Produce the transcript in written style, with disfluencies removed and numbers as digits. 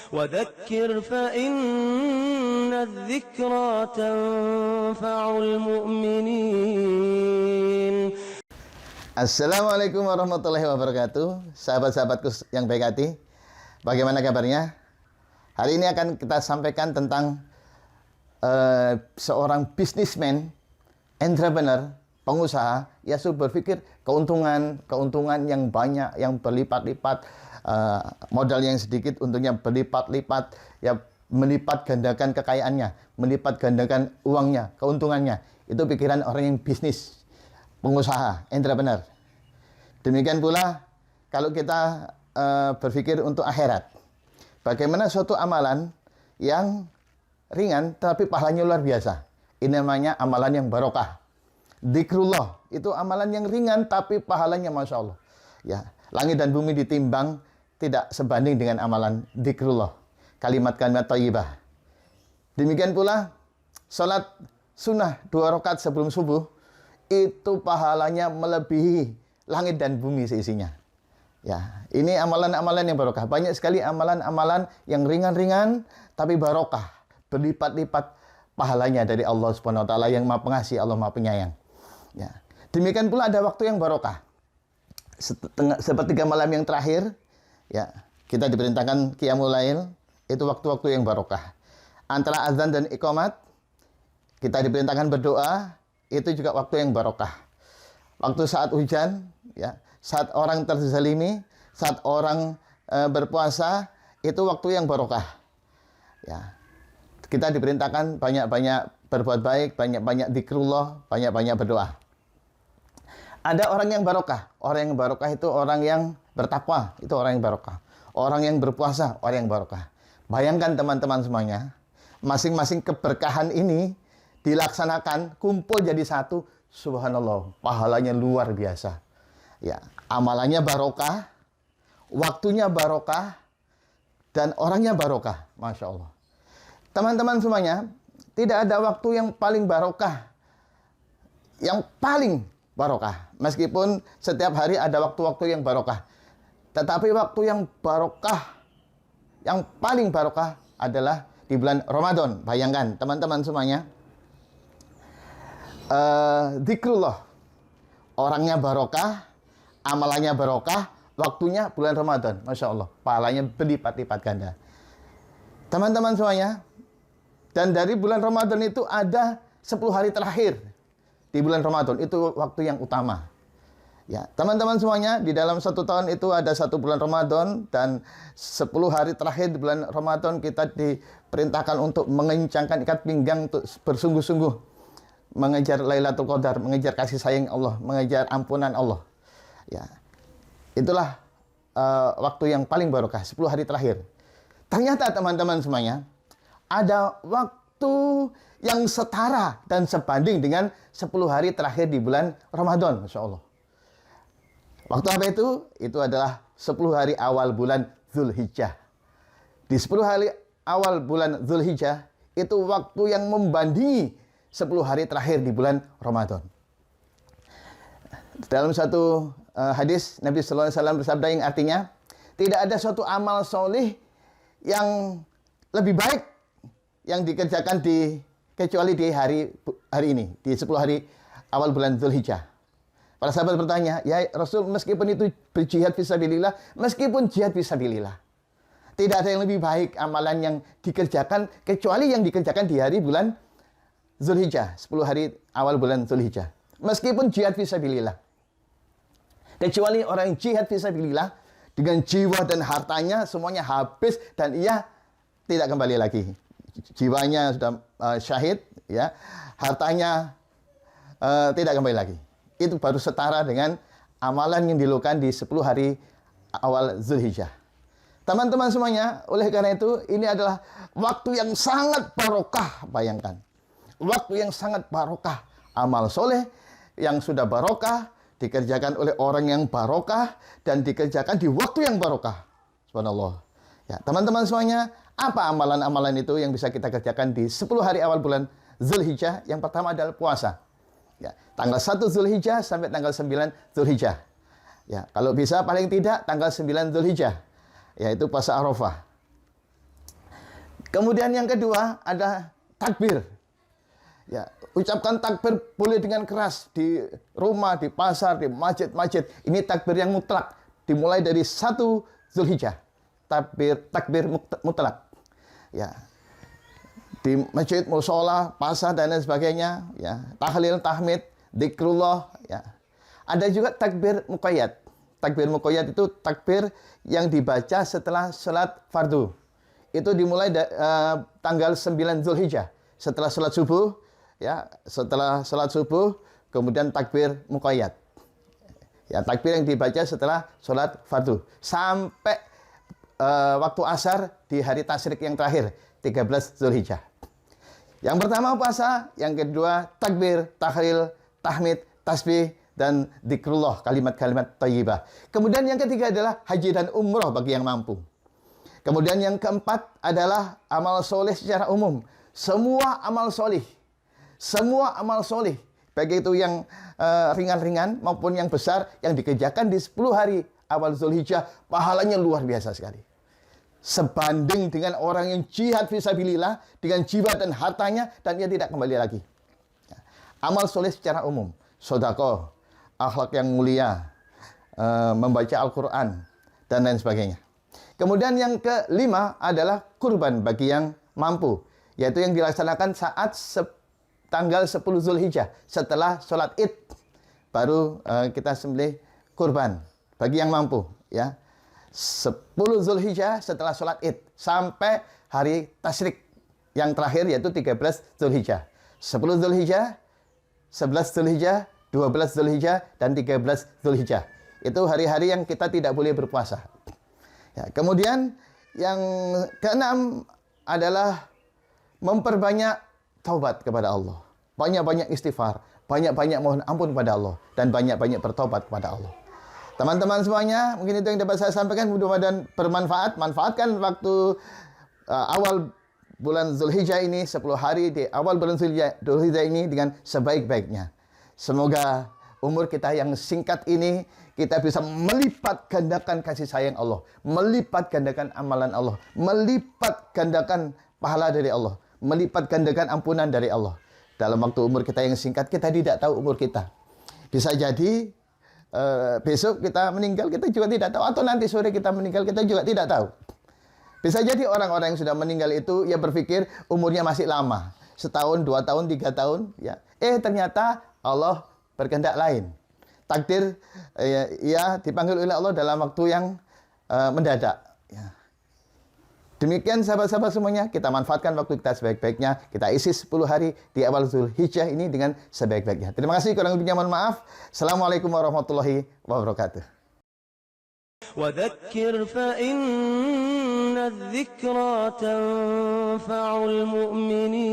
وذكر فإن الذكرى تنفع المؤمنين. Assalamualaikum warahmatullahi wabarakatuh. Sahabat-sahabatku yang baik hati, bagaimana kabarnya? Hari ini akan kita sampaikan tentang seorang businessman, entrepreneur, pengusaha yang sudah berpikir keuntungan yang banyak, yang berlipat-lipat, modal yang sedikit, untungnya berlipat-lipat, ya melipat gandakan kekayaannya, melipat gandakan uangnya, keuntungannya. Itu pikiran orang yang bisnis, pengusaha, entrepreneur. Demikian pula kalau kita berpikir untuk akhirat, bagaimana suatu amalan yang ringan tapi pahalanya luar biasa. Ini namanya amalan yang barokah. Dzikrullah itu amalan yang ringan tapi pahalanya masya Allah. Ya, langit dan bumi ditimbang tidak sebanding dengan amalan dzikrullah. Kalimat-kalimat thayyibah. Demikian pula salat sunnah 2 rakaat sebelum subuh itu pahalanya melebihi langit dan bumi seisinya. Ya, ini amalan-amalan yang barokah. Banyak sekali amalan-amalan yang ringan-ringan tapi barokah, berlipat-lipat pahalanya dari Allah Subhanahu wa taala yang Maha Pengasih, Allah Maha Penyayang. Ya. Demikian pula ada waktu yang barokah. Sepertiga malam yang terakhir, ya, kita diperintahkan qiyamul lail, itu waktu-waktu yang barokah. Antara azan dan iqamat, kita diperintahkan berdoa, itu juga waktu yang barokah. Waktu saat hujan, ya, saat orang terzalimi, saat orang berpuasa, itu waktu yang barokah. Ya. Kita diperintahkan banyak-banyak berbuat baik, banyak-banyak dzikrullah, banyak-banyak berdoa. Ada orang yang barokah. Orang yang barokah itu orang yang bertakwa, itu orang yang barokah. Orang yang berpuasa, orang yang barokah. Bayangkan teman-teman semuanya, masing-masing keberkahan ini dilaksanakan, kumpul jadi satu, subhanallah, pahalanya luar biasa. Ya, amalannya barokah, waktunya barokah, dan orangnya barokah, masya Allah. Teman-teman semuanya, tidak ada waktu yang paling barokah, yang paling barokah. Meskipun setiap hari ada waktu-waktu yang barokah, tetapi waktu yang barokah, yang paling barokah adalah di bulan Ramadan. Bayangkan teman-teman semuanya, dzikrullah, orangnya barokah, amalannya barokah, waktunya bulan Ramadan. Masya Allah, pahalanya berlipat-lipat ganda. Teman-teman semuanya, dan dari bulan Ramadan itu ada 10 hari terakhir di bulan Ramadan, itu waktu yang utama. Ya, teman-teman semuanya, di dalam 1 tahun itu ada 1 bulan Ramadan, dan 10 hari terakhir di bulan Ramadan kita diperintahkan untuk mengencangkan ikat pinggang untuk bersungguh-sungguh mengejar Lailatul Qadar, mengejar kasih sayang Allah, mengejar ampunan Allah. Ya, itulah waktu yang paling barokah, 10 hari terakhir. Ternyata teman-teman semuanya, ada waktu yang setara dan sebanding dengan 10 hari terakhir di bulan Ramadan, Masya Allah. Waktu apa itu? Itu adalah 10 hari awal bulan Dzulhijjah. Di 10 hari awal bulan Dzulhijjah, itu waktu yang membandingi 10 hari terakhir di bulan Ramadan. Dalam satu hadis, Nabi Sallallahu Alaihi Wasallam bersabda yang artinya, tidak ada suatu amal soleh yang lebih baik yang dikerjakan kecuali di hari ini, di 10 hari awal bulan Dzulhijjah. Para sahabat bertanya, ya Rasul, meskipun itu berjihad fisabilillah, meskipun jihad fisabilillah, tidak ada yang lebih baik amalan yang dikerjakan kecuali yang dikerjakan di hari bulan Dzulhijjah, 10 hari awal bulan Dzulhijjah. Meskipun jihad fisabilillah, kecuali orang yang jihad fisabilillah dengan jiwa dan hartanya semuanya habis dan ia tidak kembali lagi. Jiwanya sudah syahid, ya, hartanya tidak kembali lagi. Itu baru setara dengan amalan yang dilakukan di 10 hari awal Dzulhijjah. Teman-teman semuanya, oleh karena itu ini adalah waktu yang sangat barokah. Bayangkan, waktu yang sangat barokah, amal soleh yang sudah barokah dikerjakan oleh orang yang barokah dan dikerjakan di waktu yang barokah. Subhanallah. Ya, teman-teman semuanya, apa amalan-amalan itu yang bisa kita kerjakan di 10 hari awal bulan Dzulhijjah? Yang pertama adalah puasa. Ya, tanggal 1 Dzulhijjah sampai tanggal 9 Dzulhijjah. Ya, kalau bisa paling tidak tanggal 9 Dzulhijjah, yaitu puasa Arafah. Kemudian yang kedua ada takbir. Ya, ucapkan takbir boleh dengan keras di rumah, di pasar, di masjid-masjid. Ini takbir yang mutlak. Dimulai dari 1 Zulhijjah. Takbir mutlak. Ya. Di masjid, musola, pasar dan lain sebagainya, ya. Tahlil, tahmid, dzikrullah, ya. Ada juga takbir muqayyad. Takbir muqayyad itu takbir yang dibaca setelah salat fardu. Itu dimulai tanggal 9 Zulhijjah. Setelah salat subuh, ya, setelah salat subuh, kemudian takbir muqayyad. Ya, takbir yang dibaca setelah salat fardu sampai waktu asar di hari tasyrik yang terakhir, 13 Zulhijjah. Yang pertama puasa, yang kedua takbir, tahlil, tahmid, tasbih, dan dzikrullah, kalimat-kalimat thayyibah. Kemudian yang ketiga adalah haji dan umroh bagi yang mampu. Kemudian yang keempat adalah amal soleh secara umum. Semua amal soleh, baik itu yang ringan-ringan maupun yang besar, yang dikerjakan di 10 hari awal Zulhijjah, pahalanya luar biasa sekali. Sebanding dengan orang yang jihad fisabilillah dengan jiwa dan hartanya, dan dia tidak kembali lagi. Amal soleh secara umum, sedekah, akhlak yang mulia, membaca Al-Quran, dan lain sebagainya. Kemudian yang kelima adalah kurban bagi yang mampu, yaitu yang dilaksanakan saat tanggal 10 Zulhijjah setelah sholat Id, baru kita sembelih kurban bagi yang mampu, ya. 10 Zulhijjah setelah sholat Id sampai hari tasyrik yang terakhir, yaitu 13 Zulhijjah. 10 Zulhijjah, 11 Zulhijjah, 12 Zulhijjah, dan 13 Zulhijjah. Itu hari-hari yang kita tidak boleh berpuasa. Ya, kemudian yang keenam adalah memperbanyak taubat kepada Allah. Banyak-banyak istighfar, banyak-banyak mohon ampun kepada Allah, dan banyak-banyak bertobat kepada Allah. Teman-teman semuanya, mungkin itu yang dapat saya sampaikan, mudah-mudahan bermanfaat. Manfaatkan waktu awal bulan Zulhijjah ini, 10 hari di awal bulan Zulhijjah ini dengan sebaik-baiknya. Semoga umur kita yang singkat ini, kita bisa melipat gandakan kasih sayang Allah, melipat gandakan amalan Allah, melipat gandakan pahala dari Allah, melipat gandakan ampunan dari Allah. Dalam waktu umur kita yang singkat, kita tidak tahu umur kita. Bisa jadi besok kita meninggal, kita juga tidak tahu. Atau nanti sore kita meninggal, kita juga tidak tahu. Bisa jadi orang-orang yang sudah meninggal itu, ya berpikir umurnya masih lama. 1 tahun, 2 tahun, 3 tahun. Ya. Ternyata Allah berkehendak lain. Takdir, ya dipanggil oleh Allah dalam waktu yang mendadak. Ya. Demikian sahabat-sahabat semuanya, kita manfaatkan waktu kita sebaik-baiknya. Kita isi 10 hari di awal Zulhijjah ini dengan sebaik-baiknya. Terima kasih, kurang lebihnya mohon maaf. Assalamualaikum warahmatullahi wabarakatuh. وذكر فإن الذكرى تنفع المؤمنين